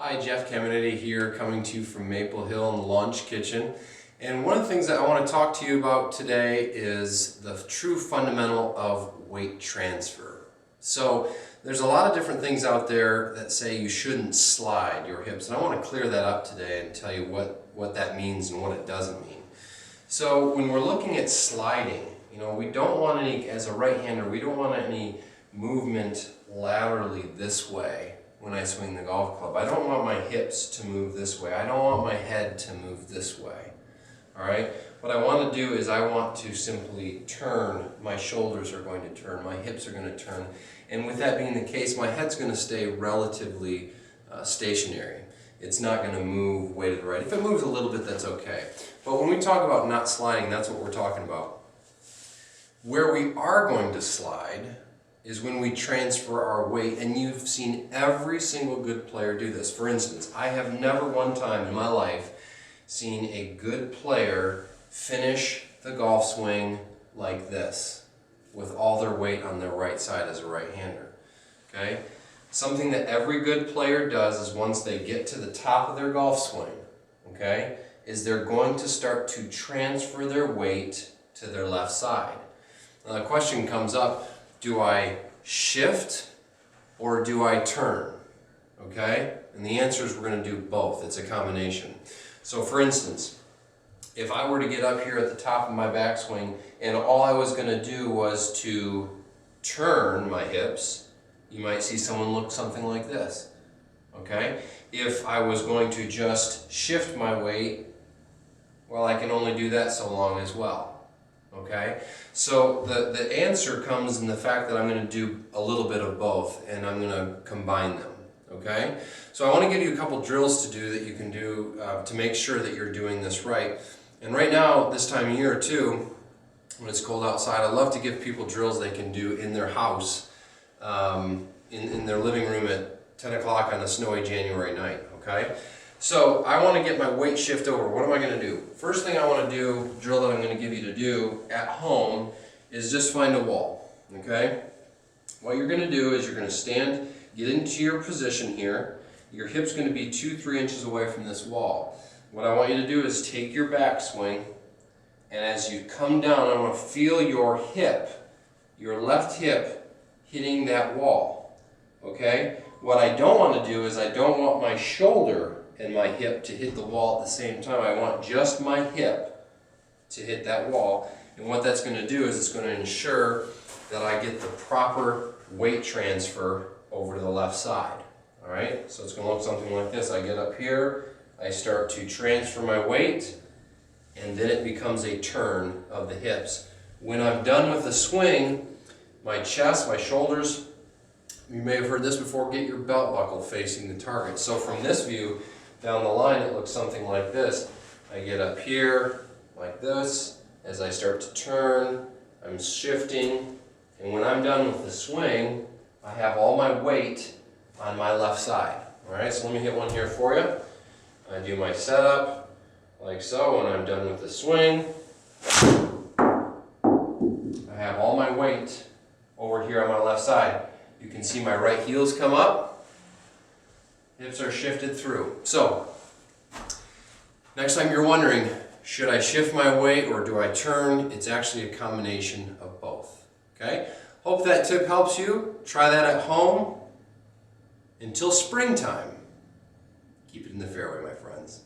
Hi, Jeff Caminiti here, coming to you from Maple Hill in the Launch Kitchen. And one of the things that I want to talk to you about today is the true fundamental of weight transfer. So there's a lot of different things out there that say you shouldn't slide your hips, and I want to clear that up today and tell you what that means and what it doesn't mean. So when we're looking at sliding, we don't want any, as a right-hander, we don't want any movement laterally this way when I swing the golf club. I don't want my hips to move this way. I don't want my head to move this way. All right? What I want to do is I want to simply turn. My shoulders are going to turn. My hips are going to turn. And with that being the case, my head's going to stay relatively stationary. It's not going to move way to the right. If it moves a little bit, that's okay. But when we talk about not sliding, that's what we're talking about. Where we are going to slide is when we transfer our weight, and you've seen every single good player do this. For instance, I have never one time in my life seen a good player finish the golf swing like this, with all their weight on their right side as a right-hander. Okay? Something that every good player does is once they get to the top of their golf swing, okay, is they're going to start to transfer their weight to their left side. Now the question comes up, do I shift or do I turn? Okay? And the answer is we're going to do both. It's a combination. So for instance, if I were to get up here at the top of my backswing and all I was going to do was to turn my hips, you might see someone look something like this. Okay? If I was going to just shift my weight, well, I can only do that so long as well. Okay, so the answer comes in the fact that I'm going to do a little bit of both, and I'm going to combine them. Okay, so I want to give you a couple drills to do that you can do to make sure that you're doing this right. And right now, this time of year too, when it's cold outside, I love to give people drills they can do in their house, in their living room at 10 o'clock on a snowy January night. Okay. So I want to get my weight shift over. What am I going to do? First thing I want to do, drill that I'm going to give you to do at home, is just find a wall. Okay? What you're going to do is you're going to stand, get into your position here. Your hip's going to be 2-3 inches away from this wall. What I want you to do is take your backswing, and as you come down, I want to feel your hip, your left hip, hitting that wall. Okay? What I don't want to do is I don't want my shoulder and my hip to hit the wall at the same time. I want just my hip to hit that wall. And what that's going to do is it's going to ensure that I get the proper weight transfer over to the left side. All right? So it's going to look something like this. I get up here, I start to transfer my weight, and then it becomes a turn of the hips. When I'm done with the swing, my chest, my shoulders, you may have heard this before, get your belt buckle facing the target. So from this view, down the line, it looks something like this. I get up here like this. As I start to turn, I'm shifting. And when I'm done with the swing, I have all my weight on my left side. All right, so let me hit one here for you. I do my setup like so. When I'm done with the swing, I have all my weight over here on my left side. You can see my right heels come up. Hips are shifted through. So, next time you're wondering, should I shift my weight or do I turn? It's actually a combination of both. Okay? Hope that tip helps you. Try that at home. Until springtime, keep it in the fairway, my friends.